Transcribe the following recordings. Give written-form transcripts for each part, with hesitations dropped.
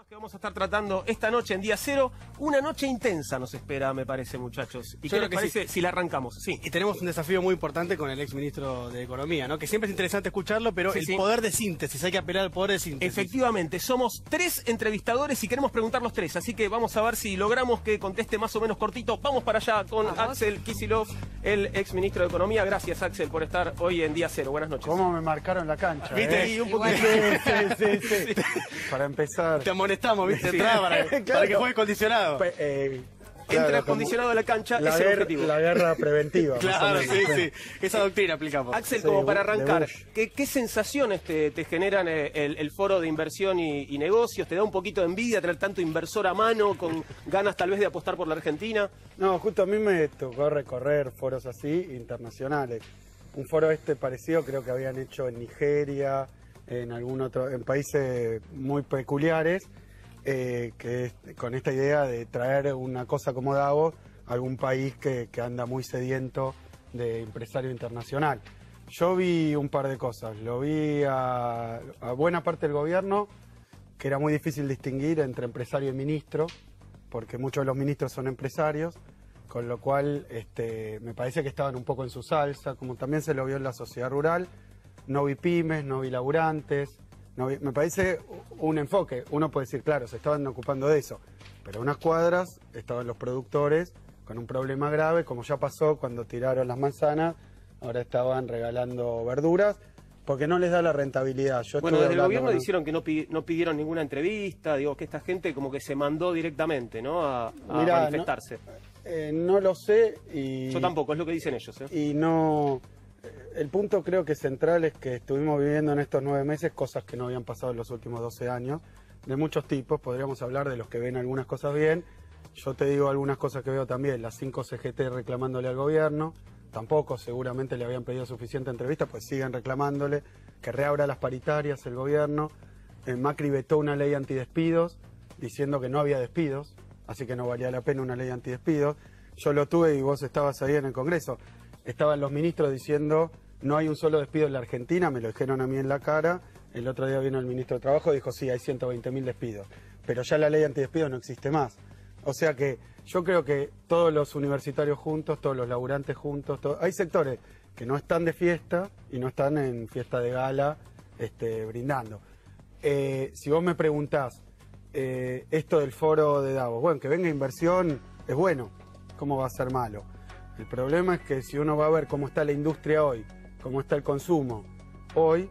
temas que vamos a estar tratando esta noche en Día Cero. Una noche intensa nos espera, me parece, muchachos. ¿Y qué les parece si la arrancamos? Sí. Y tenemos un desafío muy importante con el ex ministro de Economía, ¿no? Que siempre es interesante escucharlo, pero el poder de síntesis, hay que apelar al poder de síntesis. Efectivamente, somos 3 entrevistadores y queremos preguntar los 3, así que vamos a ver si logramos que conteste más o menos cortito. Vamos para allá con Axel Kicillof, el ex ministro de Economía. Gracias, Axel, por estar hoy en Día Cero. Buenas noches. ¿Cómo me marcaron la cancha? ¿Viste ahí un poquito? Sí. Para empezar... Te amonestamos, ¿viste? Sí. Para que juegues condicionado. Entra acondicionado a la cancha, es el objetivo. La guerra preventiva. Claro, sí. Esa doctrina aplicamos. Axel, Sí, como para arrancar, de ¿qué sensaciones te generan el foro de inversión y negocios? ¿Te da un poquito de envidia tener tanto inversor a mano, con ganas tal vez de apostar por la Argentina? No, justo a mí me tocó recorrer foros así, internacionales. Un foro parecido creo que habían hecho en Nigeria, en países muy peculiares, con esta idea de traer una cosa como Davos a algún país que anda muy sediento de empresario internacional. Yo vi un par de cosas. Lo vi a buena parte del gobierno, que era muy difícil distinguir entre empresario y ministro, porque muchos de los ministros son empresarios, con lo cual me parece que estaban un poco en su salsa, como también se lo vio en la sociedad rural. No vi pymes, no vi laburantes. Me parece un enfoque. Uno puede decir, claro, se estaban ocupando de eso, pero a unas cuadras estaban los productores con un problema grave, como ya pasó cuando tiraron las manzanas, ahora estaban regalando verduras, porque no les da la rentabilidad. Bueno, desde el gobierno dijeron que no pidieron ninguna entrevista, digo que esta gente como que se mandó directamente, ¿no? a manifestarse. No lo sé y... Yo tampoco, es lo que dicen ellos. Y no... El punto creo que central es que estuvimos viviendo en estos 9 meses cosas que no habían pasado en los últimos 12 años, de muchos tipos. Podríamos hablar de los que ven algunas cosas bien. Yo te digo algunas cosas que veo también. Las 5 CGT reclamándole al gobierno. Tampoco seguramente le habían pedido suficiente entrevista, pues siguen reclamándole. Que reabra las paritarias el gobierno. Macri vetó una ley antidespidos, diciendo que no había despidos, así que no valía la pena una ley antidespidos. Yo lo tuve y vos estabas ahí en el Congreso. Estaban los ministros diciendo, no hay un solo despido en la Argentina, me lo dijeron a mí en la cara. El otro día vino el ministro de Trabajo y dijo, sí, hay 120.000 despidos. Pero ya la ley antidespidos no existe más. O sea que yo creo que todos los universitarios juntos, todos los laburantes juntos, hay sectores que no están de fiesta y no están en fiesta de gala brindando. Si vos me preguntás, esto del foro de Davos, bueno, que venga inversión es bueno, ¿cómo va a ser malo? El problema es que si uno va a ver cómo está la industria hoy, cómo está el consumo hoy,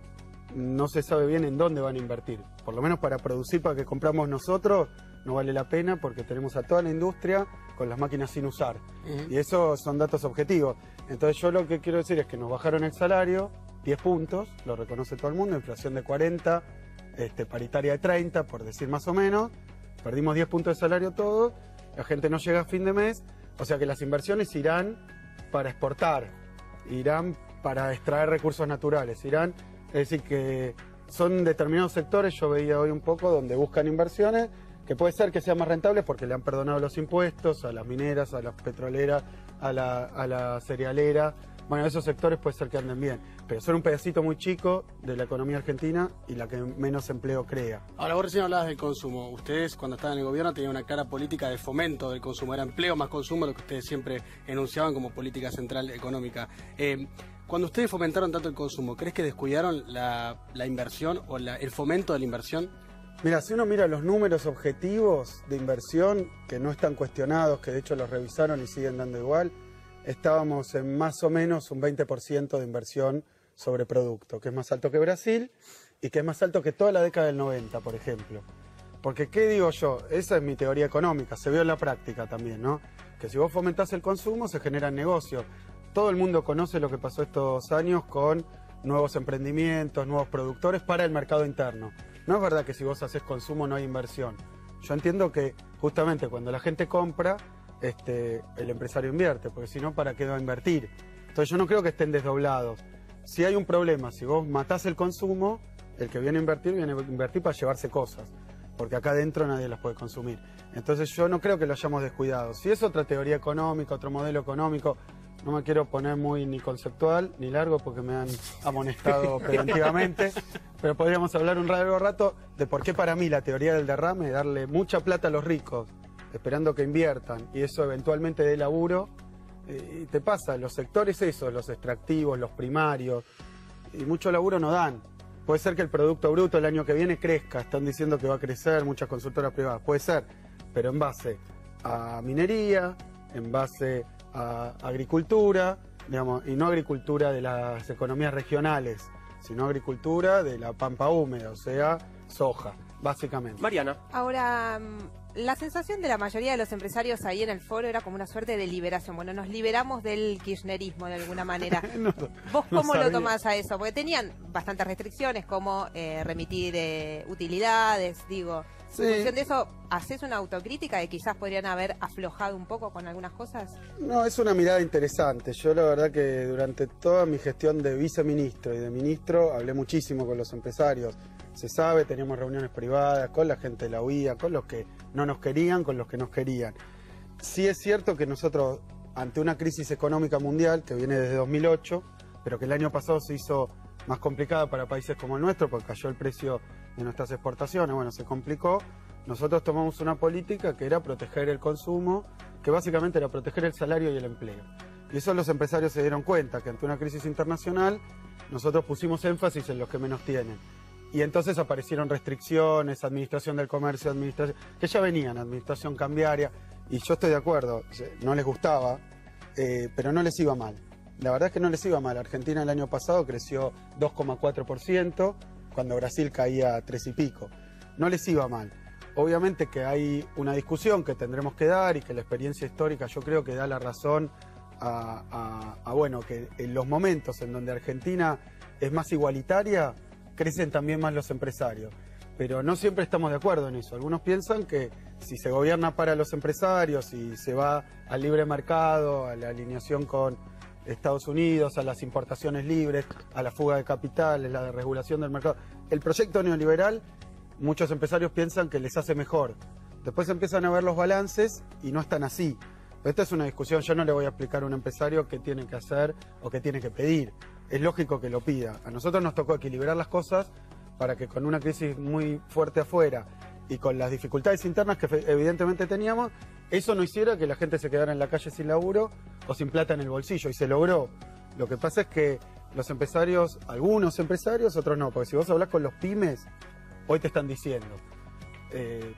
no se sabe bien en dónde van a invertir. Por lo menos para producir, para que compramos nosotros, no vale la pena porque tenemos a toda la industria con las máquinas sin usar. Y eso son datos objetivos. Entonces yo lo que quiero decir es que nos bajaron el salario 10 puntos, lo reconoce todo el mundo, inflación de 40, paritaria de 30, por decir más o menos. Perdimos 10 puntos de salario todos, la gente no llega a fin de mes. O sea que las inversiones irán para exportar, irán para extraer recursos naturales, es decir que son determinados sectores, yo veía hoy un poco, donde buscan inversiones, que puede ser que sean más rentables porque le han perdonado los impuestos a las mineras, a las petroleras, a la cerealera. Bueno, esos sectores puede ser que anden bien, pero son un pedacito muy chico de la economía argentina y la que menos empleo crea. Ahora, vos recién hablabas del consumo. Ustedes, cuando estaban en el gobierno, tenían una clara política de fomento del consumo. Era empleo más consumo, lo que ustedes siempre enunciaban como política central económica. Cuando ustedes fomentaron tanto el consumo, ¿crees que descuidaron la inversión o el fomento de la inversión? Mira, si uno mira los números objetivos de inversión, que no están cuestionados, que de hecho los revisaron y siguen dando igual, estábamos en más o menos un 20% de inversión sobre producto, que es más alto que Brasil y que es más alto que toda la década del 90, por ejemplo. Porque, ¿qué digo yo? Esa es mi teoría económica, se vio en la práctica también, ¿no? Que si vos fomentás el consumo, se generan negocios. Todo el mundo conoce lo que pasó estos años con nuevos emprendimientos, nuevos productores para el mercado interno. No es verdad que si vos haces consumo no hay inversión. Yo entiendo que justamente cuando la gente compra, el empresario invierte, porque si no, ¿para qué va a invertir? Entonces yo no creo que estén desdoblados. Si hay un problema, si vos matás el consumo, el que viene a invertir para llevarse cosas, porque acá adentro nadie las puede consumir. Entonces yo no creo que lo hayamos descuidado. Si es otra teoría económica, otro modelo económico, no me quiero poner muy ni conceptual ni largo porque me han amonestado preventivamente, pero podríamos hablar un largo rato de por qué para mí la teoría del derrame es darle mucha plata a los ricos, esperando que inviertan y eso eventualmente dé laburo. Y te pasa, los sectores esos, los extractivos, los primarios, y mucho laburo no dan. Puede ser que el Producto Bruto el año que viene crezca, están diciendo que va a crecer, muchas consultoras privadas, puede ser, pero en base a minería, en base a agricultura, digamos, y no agricultura de las economías regionales, sino agricultura de la pampa húmeda, o sea, soja, básicamente. Mariana. Ahora, la sensación de la mayoría de los empresarios ahí en el foro era como una suerte de liberación. Bueno, nos liberamos del kirchnerismo de alguna manera. ¿Vos cómo lo tomás a eso? Porque tenían bastantes restricciones, como remitir utilidades, digo. Sí. En función de eso, ¿hacés una autocrítica de quizás podrían haber aflojado un poco con algunas cosas? No, es una mirada interesante. Yo la verdad que durante toda mi gestión de viceministro y de ministro hablé muchísimo con los empresarios. Se sabe, teníamos reuniones privadas con la gente de la UIA, con los que no nos querían, con los que nos querían. Sí es cierto que nosotros, ante una crisis económica mundial que viene desde 2008, pero que el año pasado se hizo más complicada para países como el nuestro, porque cayó el precio de nuestras exportaciones, bueno, se complicó. Nosotros tomamos una política que era proteger el consumo, que básicamente era proteger el salario y el empleo. Y eso los empresarios se dieron cuenta, que ante una crisis internacional nosotros pusimos énfasis en los que menos tienen. Y entonces aparecieron restricciones, administración del comercio, administración, que ya venían, administración cambiaria, y yo estoy de acuerdo, no les gustaba, pero no les iba mal. La verdad es que no les iba mal. Argentina el año pasado creció 2,4%, cuando Brasil caía a 3 y pico. No les iba mal. Obviamente que hay una discusión que tendremos que dar y que la experiencia histórica yo creo que da la razón bueno, que en los momentos en donde Argentina es más igualitaria, crecen también más los empresarios. Pero no siempre estamos de acuerdo en eso. Algunos piensan que si se gobierna para los empresarios y se va al libre mercado, a la alineación con Estados Unidos, a las importaciones libres, a la fuga de capitales, la desregulación del mercado. El proyecto neoliberal, muchos empresarios piensan que les hace mejor. Después empiezan a ver los balances y no están así. Esta es una discusión, yo no le voy a explicar a un empresario qué tiene que hacer o qué tiene que pedir. Es lógico que lo pida. A nosotros nos tocó equilibrar las cosas para que con una crisis muy fuerte afuera y con las dificultades internas que evidentemente teníamos, eso no hiciera que la gente se quedara en la calle sin laburo o sin plata en el bolsillo, y se logró. Lo que pasa es que los empresarios, algunos empresarios, otros no, porque si vos hablás con los pymes, hoy te están diciendo,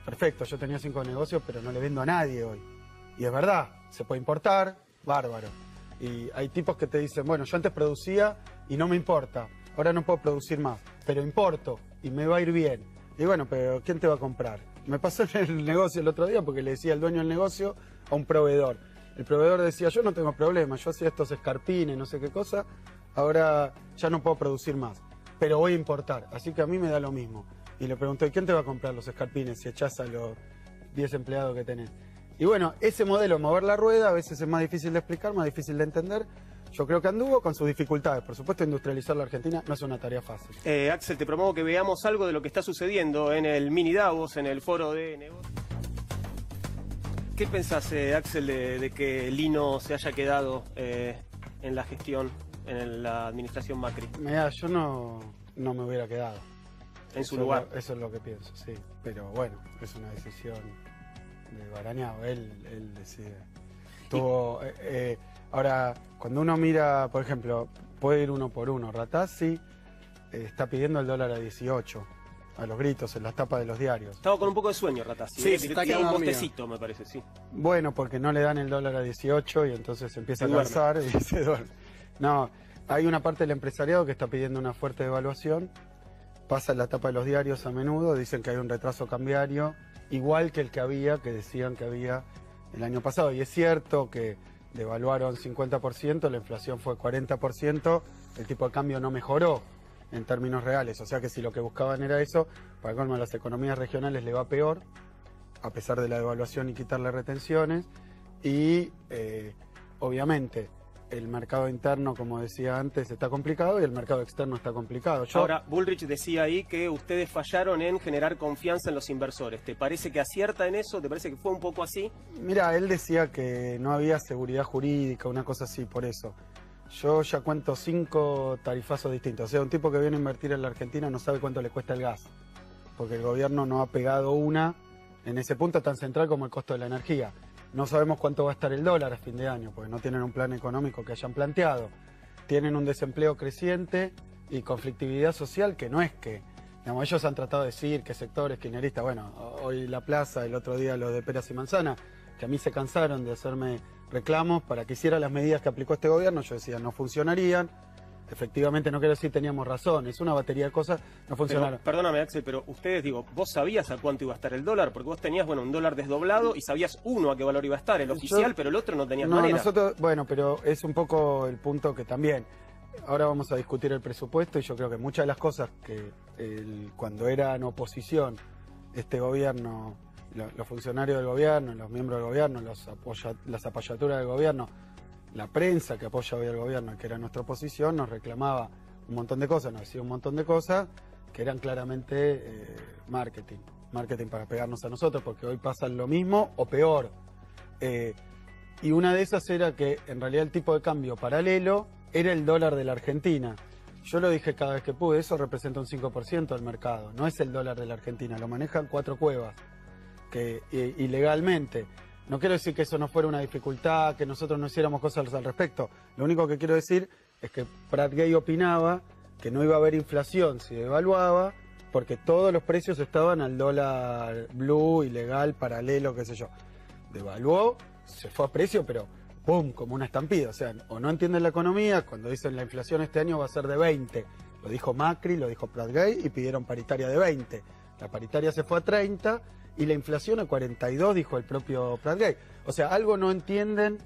perfecto, yo tenía 5 negocios, pero no le vendo a nadie hoy. Y es verdad, se puede importar, bárbaro. Y hay tipos que te dicen, bueno, yo antes producía y no me importa, ahora no puedo producir más, pero importo y me va a ir bien. Y bueno, pero ¿quién te va a comprar? Me pasó en el negocio el otro día porque le decía al dueño del negocio a un proveedor. El proveedor decía, yo no tengo problema, yo hacía estos escarpines, no sé qué cosa, ahora ya no puedo producir más, pero voy a importar, así que a mí me da lo mismo. Y le pregunté, ¿quién te va a comprar los escarpines si echás a los 10 empleados que tenés? Y bueno, ese modelo, mover la rueda, a veces es más difícil de explicar, más difícil de entender. Yo creo que anduvo con sus dificultades. Por supuesto, industrializar la Argentina no es una tarea fácil. Axel, te propongo que veamos algo de lo que está sucediendo en el mini Davos, en el foro de negocios. ¿Qué pensás, Axel, de que Lino se haya quedado en la gestión, en la administración Macri? Mirá, yo no me hubiera quedado. En su lugar. Eso es lo que pienso, sí. Pero bueno, es una decisión de Barañao, él decide. Ahora, cuando uno mira, por ejemplo, puede ir uno por uno. Ratazzi está pidiendo el dólar a 18, a los gritos, en las tapas de los diarios. Estaba con un poco de sueño, Ratazzi. Sí, se está quedando un bostecito, me parece, sí. Bueno, porque no le dan el dólar a 18 y entonces empieza a cansar y se duerme. No, hay una parte del empresariado que está pidiendo una fuerte devaluación. Pasa en la tapa de los diarios a menudo, dicen que hay un retraso cambiario, igual que el que decían que había el año pasado. Y es cierto que devaluaron 50%, la inflación fue 40%, el tipo de cambio no mejoró en términos reales. O sea que si lo que buscaban era eso, para colmo a las economías regionales le va peor, a pesar de la devaluación y quitarle retenciones. Y obviamente el mercado interno, como decía antes, está complicado y el mercado externo está complicado. Ahora, Bullrich decía ahí que ustedes fallaron en generar confianza en los inversores. ¿Te parece que acierta en eso? ¿Te parece que fue un poco así? Mira, él decía que no había seguridad jurídica, una cosa así, por eso. Yo ya cuento 5 tarifazos distintos. O sea, un tipo que viene a invertir en la Argentina no sabe cuánto le cuesta el gas, porque el gobierno no ha pegado una en ese punto tan central como el costo de la energía. No sabemos cuánto va a estar el dólar a fin de año, porque no tienen un plan económico que hayan planteado. Tienen un desempleo creciente y conflictividad social que no es que... Digamos, ellos han tratado de decir que sectores kirchneristas, bueno, hoy La Plaza, el otro día los de Peras y Manzana, que a mí se cansaron de hacerme reclamos para que hiciera las medidas que aplicó este gobierno. Yo decía, no funcionarían. Efectivamente, no quiero decir teníamos razón, es una batería de cosas, no funcionaron. Pero, perdóname, Axel, pero ustedes, digo, vos sabías a cuánto iba a estar el dólar, porque vos tenías, bueno, un dólar desdoblado y sabías a qué valor iba a estar, el oficial, pero el otro no tenías manera. Nosotros, bueno, pero es un poco el punto que también, ahora vamos a discutir el presupuesto y yo creo que muchas de las cosas que cuando eran oposición, este gobierno, los funcionarios del gobierno, los miembros del gobierno, las apoyaturas del gobierno, la prensa que apoya hoy al gobierno, que era nuestra oposición, nos reclamaba un montón de cosas, nos decía un montón de cosas que eran claramente marketing para pegarnos a nosotros, porque hoy pasa lo mismo o peor. Y una de esas era que en realidad el tipo de cambio paralelo era el dólar de la Argentina. Yo lo dije cada vez que pude, eso representa un 5% del mercado, no es el dólar de la Argentina, lo manejan 4 cuevas, que ilegalmente. No quiero decir que eso no fuera una dificultad, que nosotros no hiciéramos cosas al respecto. Lo único que quiero decir es que Prat Gay opinaba que no iba a haber inflación si devaluaba, porque todos los precios estaban al dólar blue, ilegal, paralelo, qué sé yo. Devaluó, se fue a precio, pero ¡pum!, como una estampida. O sea, o no entienden la economía, cuando dicen la inflación este año va a ser de 20. Lo dijo Macri, lo dijo Prat Gay y pidieron paritaria de 20. La paritaria se fue a 30 y la inflación a 42, dijo el propio Prat Gay. O sea, algo no entienden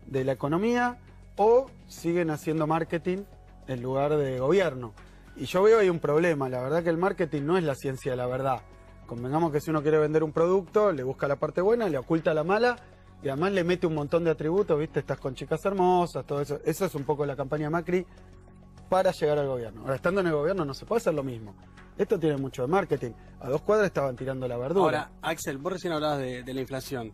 de la economía o siguen haciendo marketing en lugar de gobierno. Y yo veo ahí un problema. La verdad que el marketing no es la ciencia de la verdad. Convengamos que si uno quiere vender un producto, le busca la parte buena, le oculta la mala y además le mete un montón de atributos, ¿viste? Estás con chicas hermosas, todo eso. Eso es un poco la campaña Macri para llegar al gobierno. Ahora, estando en el gobierno no se puede hacer lo mismo. Esto tiene mucho de marketing. A 2 cuadras estaban tirando la verdura. Ahora, Axel, vos recién hablabas de la inflación.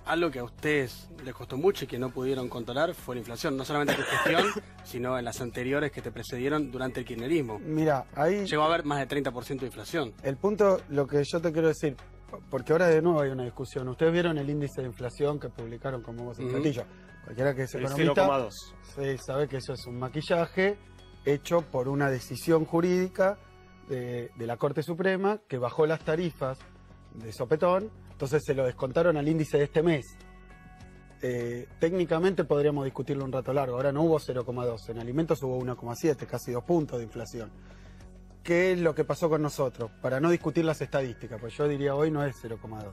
Algo que a ustedes les costó mucho y que no pudieron controlar fue la inflación. No solamente en tu gestión, sino en las anteriores que te precedieron durante el kirchnerismo. Mira, ahí... Llegó a haber más de 30% de inflación. El punto, lo que yo te quiero decir, porque ahora de nuevo hay una discusión. Ustedes vieron el índice de inflación que publicaron como vos en platillo. Cualquiera que es economista... 0,2. Sí, sabe que eso es un maquillaje hecho por una decisión jurídica de la Corte Suprema que bajó las tarifas de sopetón, entonces se lo descontaron al índice de este mes. Técnicamente podríamos discutirlo un rato largo, ahora no hubo 0,2, en alimentos hubo 1,7, casi 2 puntos de inflación. ¿Qué es lo que pasó con nosotros? Para no discutir las estadísticas, pues yo diría hoy no es 0,2.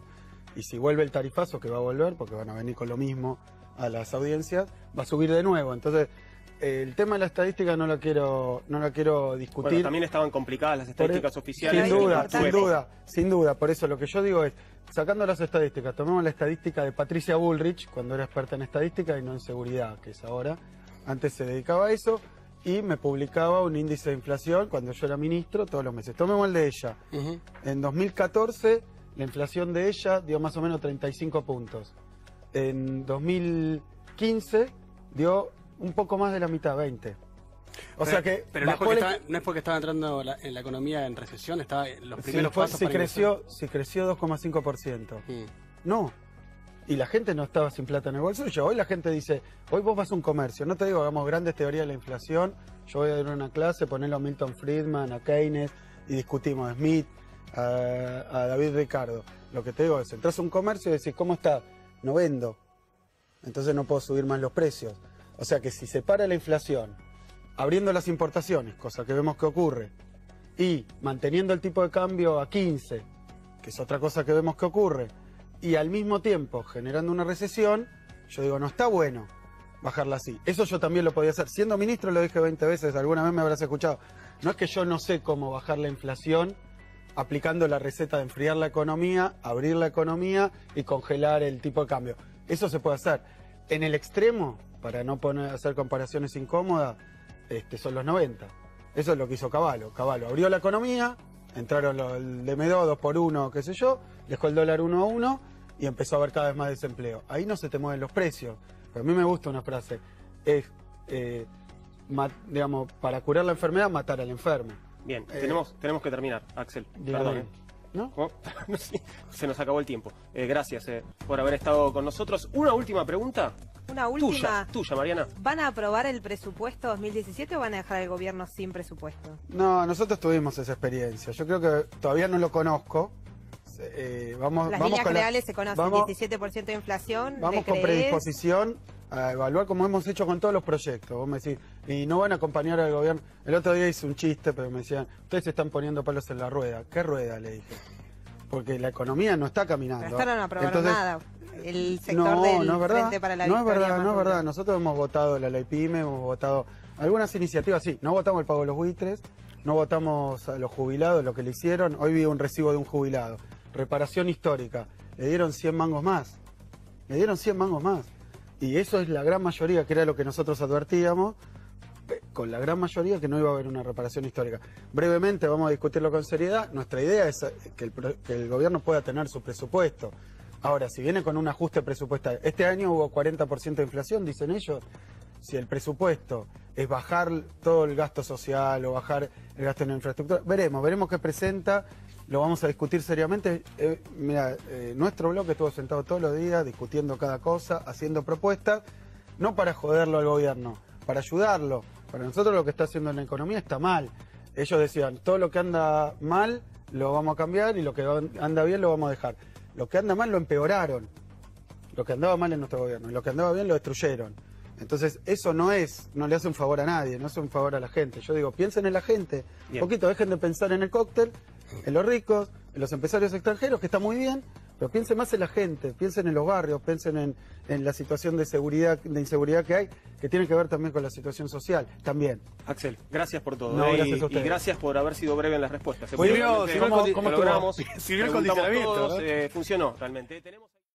Y si vuelve el tarifazo, que va a volver, porque van a venir con lo mismo a las audiencias, va a subir de nuevo. Entonces, el tema de la estadística no la quiero discutir. Bueno, también estaban complicadas las estadísticas oficiales. Sin duda. Por eso lo que yo digo es, sacando las estadísticas, tomemos la estadística de Patricia Bullrich, cuando era experta en estadística y no en seguridad, que es ahora. Antes se dedicaba a eso y me publicaba un índice de inflación cuando yo era ministro todos los meses. Tomemos el de ella. En 2014, la inflación de ella dio más o menos 35 puntos. En 2015 dio un poco más de la mitad, 20. O sea que... Pero no es porque estaba entrando en la economía en recesión, estaba en los primeros pasos si creció 2,5%. No. Y la gente no estaba sin plata en el bolsillo. Hoy la gente dice, hoy vos vas a un comercio, no te digo, hagamos grandes teorías de la inflación, yo voy a dar una clase, ponelo a Milton Friedman, a Keynes, y discutimos a Smith, a David Ricardo. Lo que te digo es, entras a un comercio y decís, ¿cómo está? No vendo. Entonces no puedo subir más los precios. O sea que si se para la inflación, abriendo las importaciones, cosa que vemos que ocurre, y manteniendo el tipo de cambio a 15, que es otra cosa que vemos que ocurre, y al mismo tiempo generando una recesión, yo digo, no está bueno bajarla así. Eso yo también lo podía hacer. Siendo ministro lo dije 20 veces, alguna vez me habrás escuchado. No es que yo no sé cómo bajar la inflación aplicando la receta de enfriar la economía, abrir la economía y congelar el tipo de cambio. Eso se puede hacer. En el extremo, para no hacer comparaciones incómodas, son los 90. Eso es lo que hizo Cavallo. Cavallo abrió la economía, entraron el DM2, 2 por 1, qué sé yo, dejó el dólar 1 a 1 y empezó a haber cada vez más desempleo. Ahí no se te mueven los precios. Pero a mí me gusta una frase, es, digamos, para curar la enfermedad, matar al enfermo. Bien, tenemos que terminar, Axel. Perdón. ¿No? Sí, se nos acabó el tiempo. Gracias por haber estado con nosotros. Una última pregunta. Una última. Tuya, Mariana. ¿Van a aprobar el presupuesto 2017 o van a dejar al gobierno sin presupuesto? No, nosotros tuvimos esa experiencia. Yo creo que todavía no lo conozco. Las líneas generales se conocen, 17% de inflación. Vamos con predisposición a evaluar como hemos hecho con todos los proyectos. Vos me decís, y no van a acompañar al gobierno. El otro día hice un chiste, pero me decían, ustedes se están poniendo palos en la rueda. ¿Qué rueda? Le dije. Porque la economía no está caminando. Pero hasta no aprobaron nada. El sector del Frente para la Victoria. No es verdad. Nosotros hemos votado la ley PYME, hemos votado algunas iniciativas, sí. No votamos el pago de los buitres, no votamos a los jubilados, lo que le hicieron. Hoy vi un recibo de un jubilado. Reparación histórica. Le dieron 100 mangos más. Y eso es la gran mayoría, que era lo que nosotros advertíamos, con la gran mayoría que no iba a haber una reparación histórica. Brevemente vamos a discutirlo con seriedad. Nuestra idea es que el gobierno pueda tener su presupuesto. Ahora, si viene con un ajuste presupuestario, este año hubo 40% de inflación, dicen ellos. Si el presupuesto es bajar todo el gasto social o bajar el gasto en infraestructura, veremos qué presenta. Lo vamos a discutir seriamente. Mira, nuestro bloque estuvo sentado todos los días discutiendo cada cosa, haciendo propuestas, no para joderlo al gobierno, para ayudarlo. Para nosotros lo que está haciendo en la economía está mal. Ellos decían, todo lo que anda mal lo vamos a cambiar y lo que anda bien lo vamos a dejar. Lo que anda mal lo empeoraron. Lo que andaba mal en nuestro gobierno y lo que andaba bien lo destruyeron. Entonces, eso no le hace un favor a nadie, no hace un favor a la gente. Yo digo, piensen en la gente, un poquito, dejen de pensar en el cóctel, en los ricos, en los empresarios extranjeros, que está muy bien, pero piensen más en la gente, piensen en los barrios, piensen en la situación de inseguridad que hay, que tiene que ver también con la situación social, también. Axel, gracias por todo. Gracias a ustedes. Y gracias por haber sido breve en las respuestas. Sirvió el condicionamiento. Funcionó realmente.